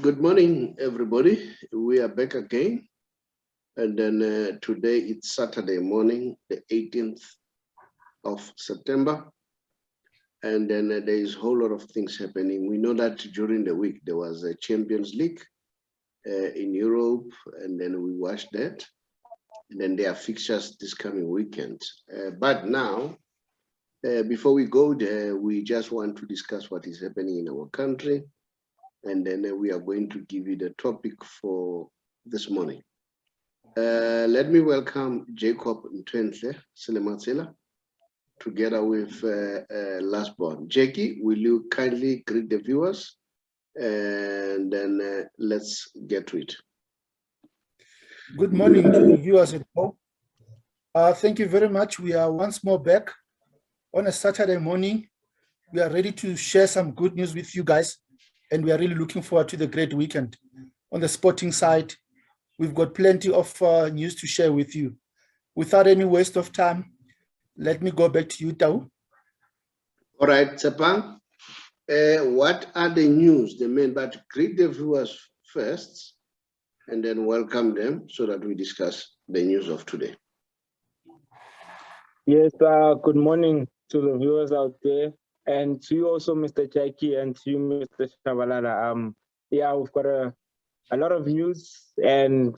Good morning, everybody. We are back again. And then today it's Saturday morning, the 18th of September. And then there is a whole lot of things happening. We know that during the week there was a Champions League in Europe, and then we watched that. And then there are fixtures this coming weekend. But now, before we go there, we just want to discuss what is happening in our country. And then we are going to give you the topic for this morning. Let me welcome Jacob Ntwentle Selematsela together with Lastborn. Jackie, will you kindly greet the viewers? And then let's get to it. Good morning to the viewers at home. Thank you very much. We are once more back on a Saturday morning. We are ready to share some good news with you guys, and we are really looking forward to the great weekend. On the sporting side, we've got plenty of news to share with you. Without any waste of time, let me go back to you, Tau. All right, Tsepang, what are the news, the main, but greet the viewers first, and then welcome them so that we discuss the news of today. Yes, good morning to the viewers out there, and to you also, Mr. Jackie, and to you, Mr. Shabalala. Yeah, we've got a lot of news and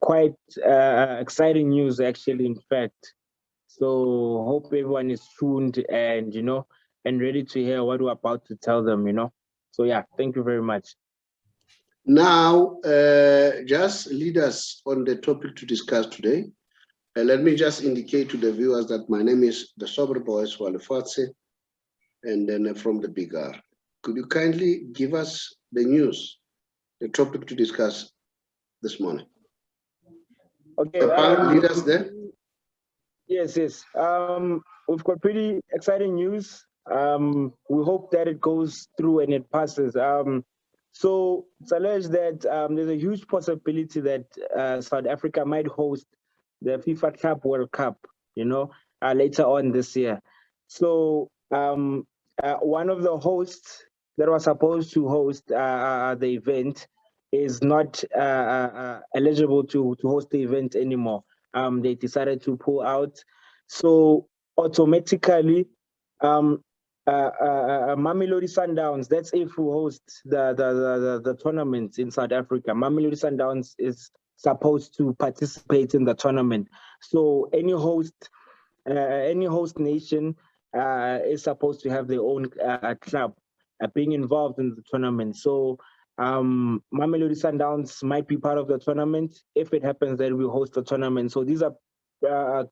quite exciting news, actually, in fact. So hope everyone is tuned and, and ready to hear what we're about to tell them, So yeah, thank you very much. Now, just lead us on the topic to discuss today. Let me just indicate to the viewers that my name is the Sober Boys Walefatse, and then from the Big R. Could you kindly give us the news, the topic to discuss this morning? Okay. Lead us there. Yes. We've got pretty exciting news. We hope that it goes through and it passes. So it's alleged that there's a huge possibility that South Africa might host the FIFA Club World Cup, later on this year. So one of the hosts that was supposed to host the event is not eligible to host the event anymore. They decided to pull out. So automatically, Mamelodi Sundowns, that's if we host the tournament in South Africa. Mamelodi Sundowns is supposed to participate in the tournament. So any host nation is supposed to have their own club being involved in the tournament. So Mamelodi Sundowns might be part of the tournament if it happens that we host the tournament. So these are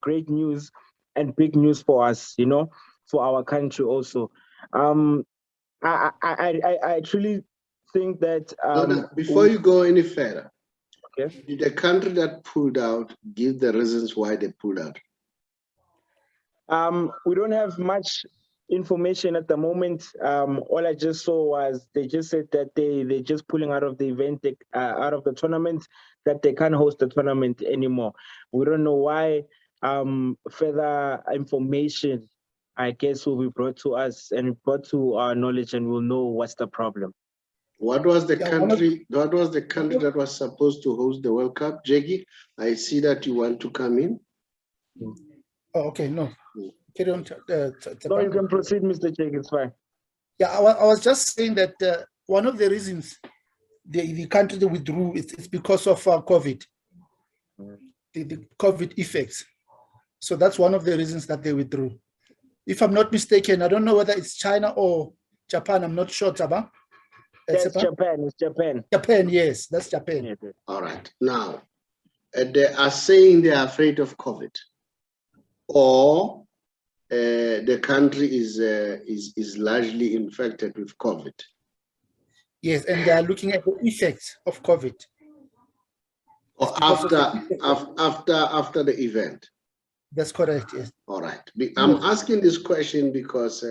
great news and big news for us, for our country also. I truly think that before you go any further, okay, did the country that pulled out give the reasons why they pulled out? We don't have much information at the moment. All I just saw was they just said that they're just pulling out of the event, out of the tournament, that they can't host the tournament anymore. We don't know why. Further information, I guess, will be brought to us and brought to our knowledge, and we'll know what's the problem. What was the country? What was the country that was supposed to host the World Cup? Jackie, I see that you want to come in. Oh, okay, no. Carry on. No, you can proceed, Mr. Jake, it's fine. Yeah, I was just saying that one of the reasons the country withdrew is because of COVID, the COVID effects. So that's one of the reasons that they withdrew. If I'm not mistaken, I don't know whether it's China or Japan. I'm not sure, Taba. That's Japan. It's Japan. Japan, yes, that's Japan. Yeah. All right. Now, they are saying they are afraid of COVID, or the country is largely infected with COVID. Yes, and they are looking at the effects of COVID. Or after the event. That's correct, yes. All right. I'm asking this question because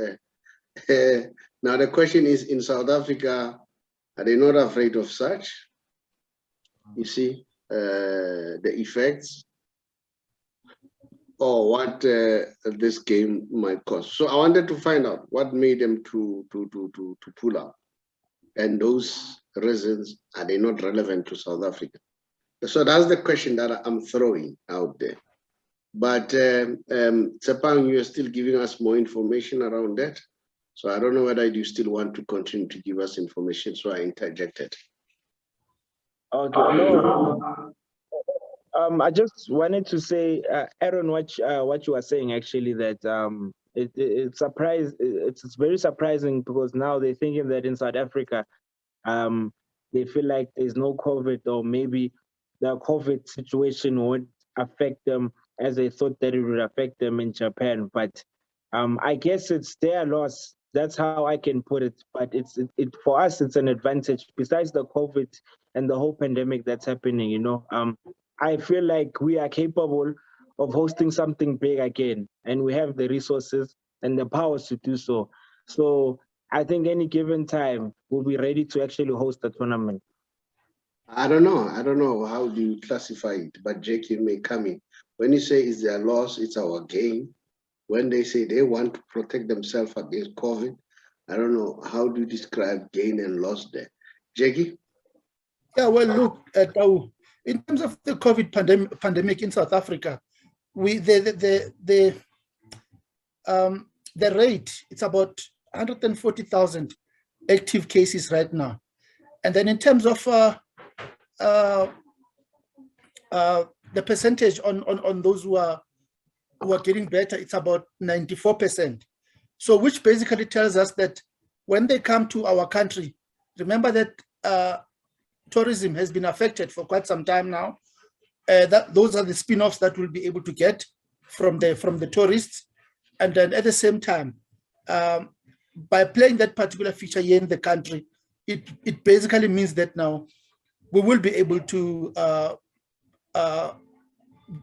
now the question is, in South Africa, are they not afraid of such? You see, the effects or what this game might cause. So I wanted to find out what made them to pull out. And those reasons, are they not relevant to South Africa? So that's the question that I'm throwing out there. But Tsepang, you are still giving us more information around that. So I don't know whether you still want to continue to give us information, so I interjected. Okay, no. I just wanted to say, Aaron, what you are saying actually, that it's very surprising, because now they're thinking that in South Africa, they feel like there's no COVID, or maybe the COVID situation won't affect them as they thought that it would affect them in Japan. But I guess it's their loss. That's how I can put it. But it for us, it's an advantage. Besides the COVID and the whole pandemic that's happening, you know, I feel like we are capable of hosting something big again, and we have the resources and the powers to do so. So I think any given time we'll be ready to actually host the tournament. I don't know. I don't know how do you classify it, but Jackie may come in. When you say it's their loss, it's our gain. When they say they want to protect themselves against COVID, I don't know, how do you describe gain and loss there? Jackie? Yeah, well, look, in terms of the COVID pandemic in South Africa, the rate, it's about 140,000 active cases right now. And then in terms of the percentage on those who are getting better, it's about 94%. So which basically tells us that when they come to our country, remember that tourism has been affected for quite some time now. Those are the spin-offs that we'll be able to get from the tourists. And then at the same time, by playing that particular feature here in the country, it basically means that now we will be able to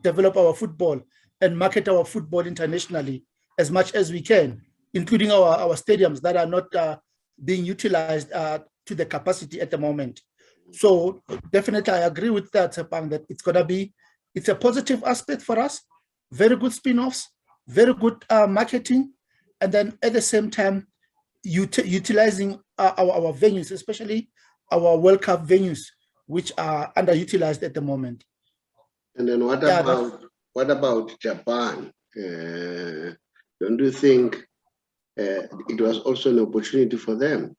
develop our football and market our football internationally as much as we can, including our stadiums that are not being utilized to the capacity at the moment. So definitely I agree with that, Tsepang, that it's a positive aspect for us, very good spin-offs, very good marketing, and then at the same time, utilizing our venues, especially our World Cup venues, which are underutilized at the moment. And then what about Japan? Don't you think it was also an opportunity for them?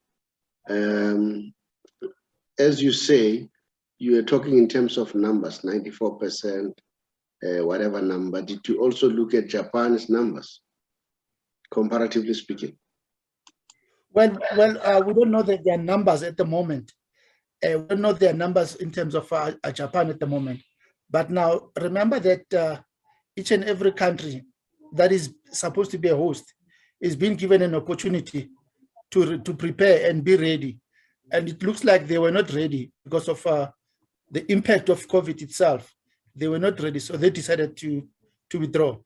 As you say, you are talking in terms of numbers, 94%, whatever number. Did you also look at Japan's numbers, comparatively speaking? Well, we don't know their numbers at the moment. We don't know their numbers in terms of Japan at the moment. But now remember that each and every country that is supposed to be a host is being given an opportunity to prepare and be ready. And it looks like they were not ready because of the impact of COVID itself. They were not ready, so they decided to withdraw.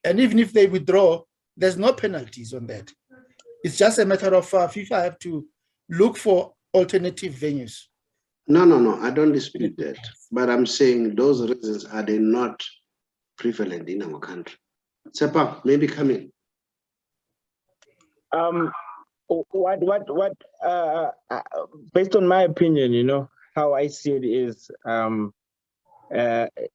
And even if they withdraw, there's no penalties on that. It's just a matter of FIFA have to look for alternative venues. No, I don't dispute that. But I'm saying those reasons, are they not prevalent in our country? Tsepang, maybe come in. Based on my opinion, you know, how I see it is,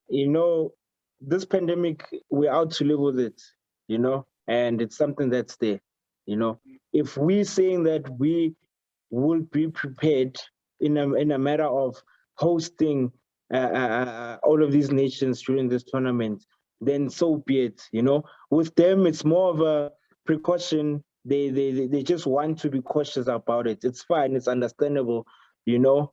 you know, this pandemic, we're out to live with it, you know, and it's something that's there, you know. If we're saying that we will be prepared in a matter of hosting all of these nations during this tournament, then so be it, you know. With them, it's more of a precaution. They just want to be cautious about it. It's fine, it's understandable, you know.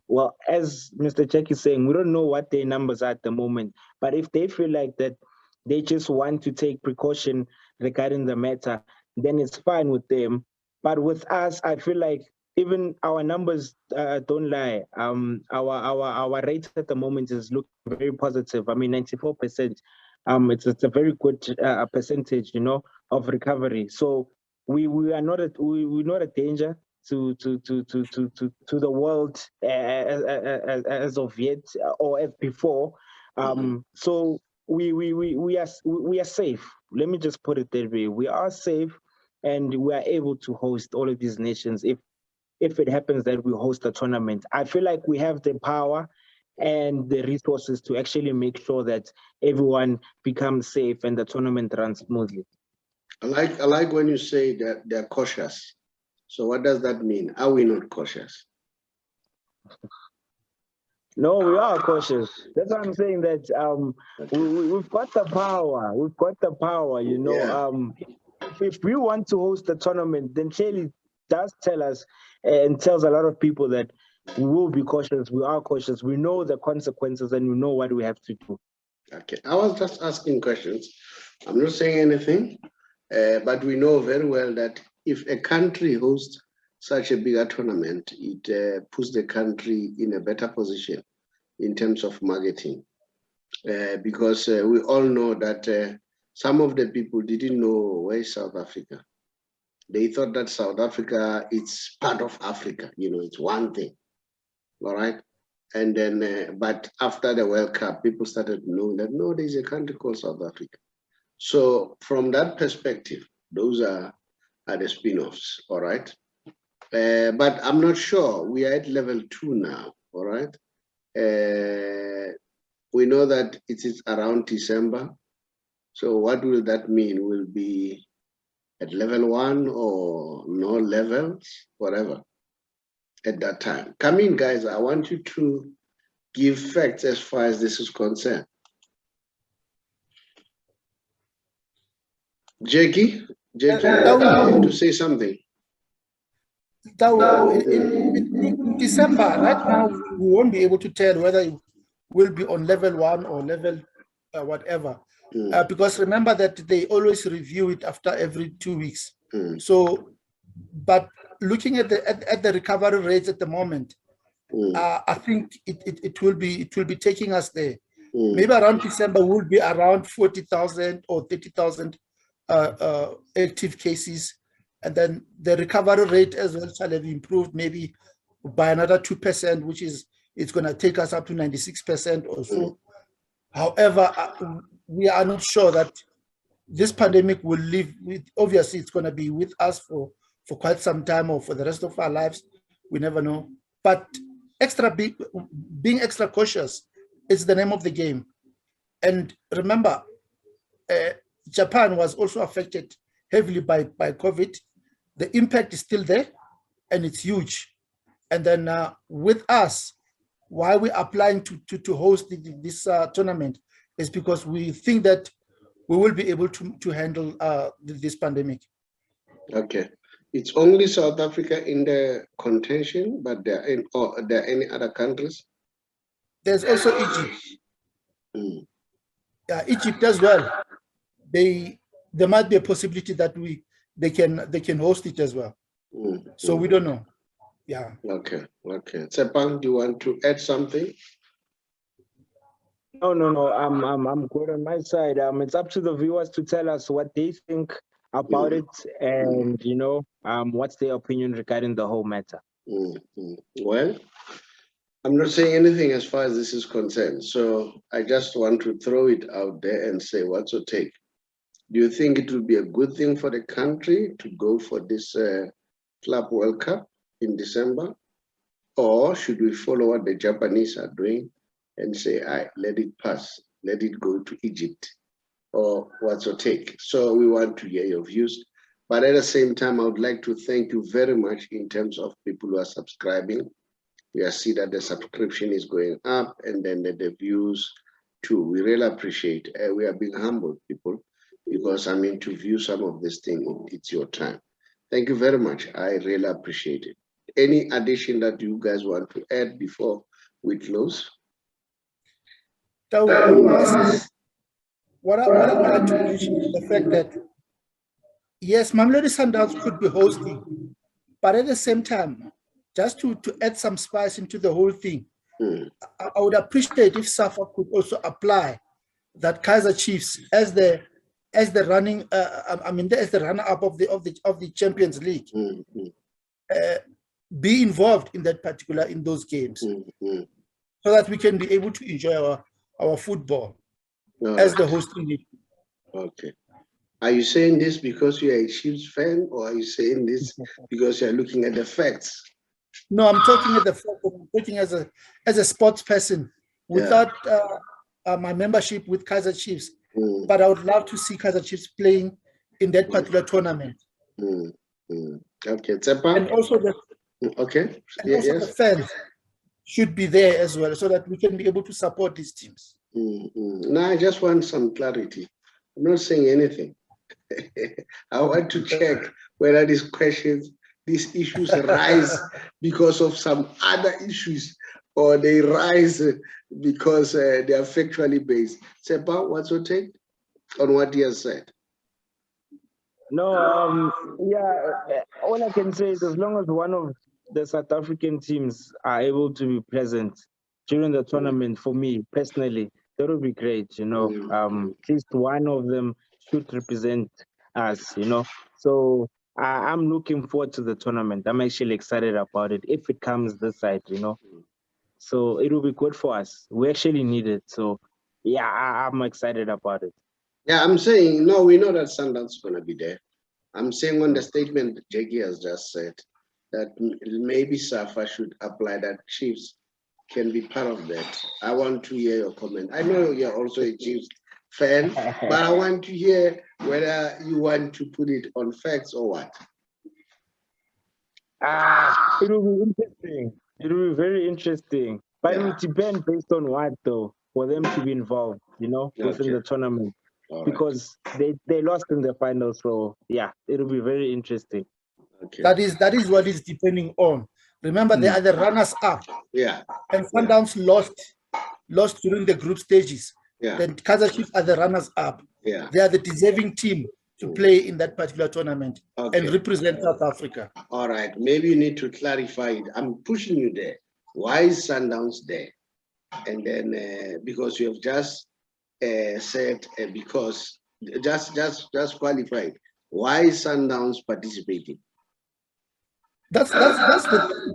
Well, as Mr. Check is saying, we don't know what their numbers are at the moment, but if they feel like that they just want to take precaution regarding the matter, then it's fine with them. But with us, I feel like even our numbers don't lie. Our rate at the moment is looking very positive. I mean, 94%. It's a very good percentage, you know, of recovery. So we're not a danger to the world as of yet or as before. So we are safe. Let me just put it that way. We are safe, and we are able to host all of these nations if if it happens that we host a tournament. I feel like we have the power and the resources to actually make sure that everyone becomes safe and the tournament runs smoothly. I like when you say that they're cautious. So what does that mean? Are we not cautious? No, we are cautious. That's why I'm saying that we've got the power. We've got the power, you know. Yeah. If we want to host the tournament, then Chelly does tell us and tells a lot of people that we will be cautious. We are cautious. We know the consequences and we know what we have to do. Okay, I was just asking questions. I'm not saying anything, but we know very well that if a country hosts such a bigger tournament, it puts the country in a better position in terms of marketing, because we all know that some of the people didn't know where is South Africa. They thought that South Africa is part of Africa, you know, it's one thing, all right? And then, but after the World Cup, people started knowing that, no, there's a country called South Africa. So from that perspective, those are the spin-offs, all right? But I'm not sure. We are at level 2 now, all right? We know that it is around December. So what will that mean? Will be at level 1 or no levels, whatever, at that time. Come in, guys. I want you to give facts as far as this is concerned. Jackie, to say something. In December, right now, we won't be able to tell whether it will be on level 1 or level whatever. Because remember that they always review it after every 2 weeks. So, but looking at the recovery rates at the moment, I think it will be taking us there. Maybe around December will be around 40,000 or 30,000 active cases, and then the recovery rate as well shall have improved maybe by another 2%, which is it's going to take us up to 96% or so. However, we are not sure that this pandemic will live with. Obviously, it's going to be with us for quite some time or for the rest of our lives. We never know. But being extra cautious is the name of the game. And remember, Japan was also affected heavily by COVID. The impact is still there, and it's huge. And then with us, why we're applying to host this tournament is because we think that we will be able to handle this pandemic. Okay. It's only South Africa in the contention, but there are any other countries? There's also Egypt. Egypt as well. There might be a possibility that they can host it as well. So we don't know. Yeah. Okay. Sepang, do you want to add something? No. I'm good on my side. It's up to the viewers to tell us what they think about it, and what's their opinion regarding the whole matter. Well, I'm not saying anything as far as this is concerned. So I just want to throw it out there and say, what's your take? Do you think it will be a good thing for the country to go for this Club World Cup in December? Or should we follow what the Japanese are doing and say, let it pass, let it go to Egypt? Or what's your take? So we want to hear your views. But at the same time, I would like to thank you very much in terms of people who are subscribing. We see that the subscription is going up, and then the views too. We really appreciate it. We are being humble people, because to view some of this thing, it's your time. Thank you very much. I really appreciate it. Any addition that you guys want to add before we close? What I would like to mention is the fact that, yes, Mamelodi Sundowns could be hosting, but at the same time, just to add some spice into the whole thing, I would appreciate if SAFA could also apply that Kaizer Chiefs as the runner-up of the Champions League, be involved in those games, so that we can be able to enjoy our football as the hosting league. Okay. Are you saying this because you are a Chiefs fan, or are you saying this because you are looking at the facts No, I'm talking at the front. I'm talking as a sports person without my membership with Kaizer Chiefs. Mm, But I would love to see Kaizer Chiefs playing in that particular tournament. mm, mm. Okay, Tsepa. And also Okay. the fans should be there as well, so that we can be able to support these teams. Now I just want some clarity. I'm not saying anything. I want to check whether these issues arise because of some other issues, or they rise because they are factually based. Tsepa, what's your take on what he has said? No, all I can say is as long as one of the South African teams are able to be present during the tournament, for me personally, that would be great, you know. At least one of them should represent us, you know. So I'm looking forward to the tournament. I'm actually excited about it if it comes this side, you know. So it will be good for us. We actually need it. So yeah, I'm excited about it. Yeah, I'm saying, no, we know that Sundowns is going to be there. I'm saying on the statement that Jackie has just said, that maybe SAFA should apply that Chiefs can be part of that. I want to hear your comment. I know you're also a Chiefs fan, but I want to hear whether you want to put it on facts or what. It will be interesting. It will be very interesting. But it will depend based on what though, for them to be involved, you know, within the tournament. All because they lost in the final. So yeah, it'll be very interesting. Okay. That is what it's depending on. Remember, they are the runners up. Yeah. And Sundowns lost during the group stages. Yeah. Then Kaizer Chiefs are the runners up. Yeah. They are the deserving team to play in that particular tournament and represent South Africa. All right. Maybe you need to clarify it. I'm pushing you there. Why is Sundowns there? And then because you have just said because just qualified. Why is Sundowns participating? That's the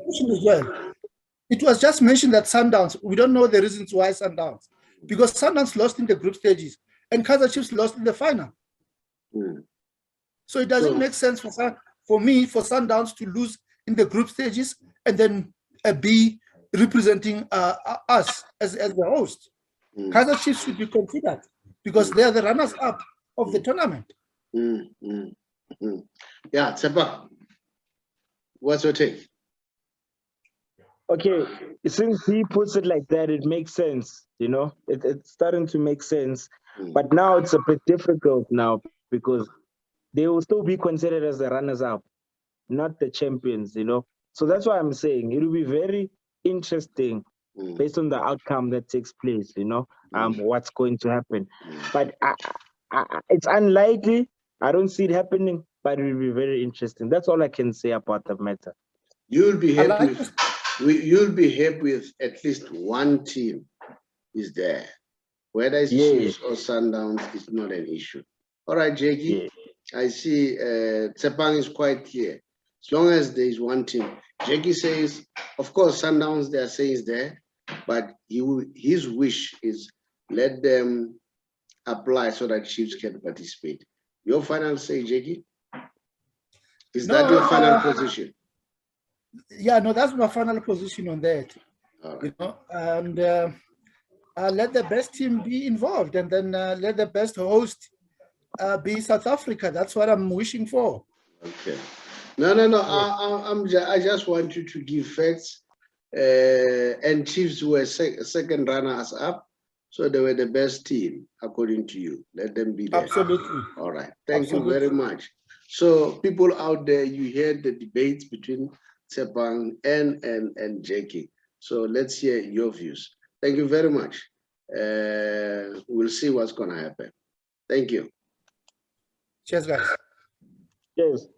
question as well. It was just mentioned that Sundowns, we don't know the reasons why Sundowns, because Sundowns lost in the group stages and Kaizer Chiefs lost in the final. So it doesn't make sense for Sundowns to lose in the group stages and then be representing us as the host. Kaizer Chiefs should be considered because they are the runners-up of the tournament. Yeah, Tsepa, what's your take? Okay, since he puts it like that, it makes sense. You know, it's starting to make sense. But now it's a bit difficult now because they will still be considered as the runners-up, not the champions. You know, so that's why I'm saying it will be very interesting based on the outcome that takes place. You know, what's going to happen. But it's unlikely. I don't see it happening, but it will be very interesting. That's all I can say about the matter. You'll be happy. You'll be happy with at least one team is there. Whether it's Chiefs or Sundowns, it's not an issue. All right, Jackie. I see Tsepang is quite clear. As long as there is one team. Jackie says, of course, Sundowns, they are saying is there, but his wish is let them apply so that Chiefs can participate. Your final say, Jackie? Is that your final position? Yeah, no, that's my final position on that. Right. You know, and let the best team be involved, and then let the best host be South Africa. That's what I'm wishing for. Okay. No. I just want you to give facts. And Chiefs were second runners up, so they were the best team according to you. Let them be there. Absolutely. All right. Thank you very much. So people out there, you heard the debates between Tsepang and Jackie. So let's hear your views. Thank you very much. We'll see what's going to happen. Thank you. Cheers, guys. Cheers.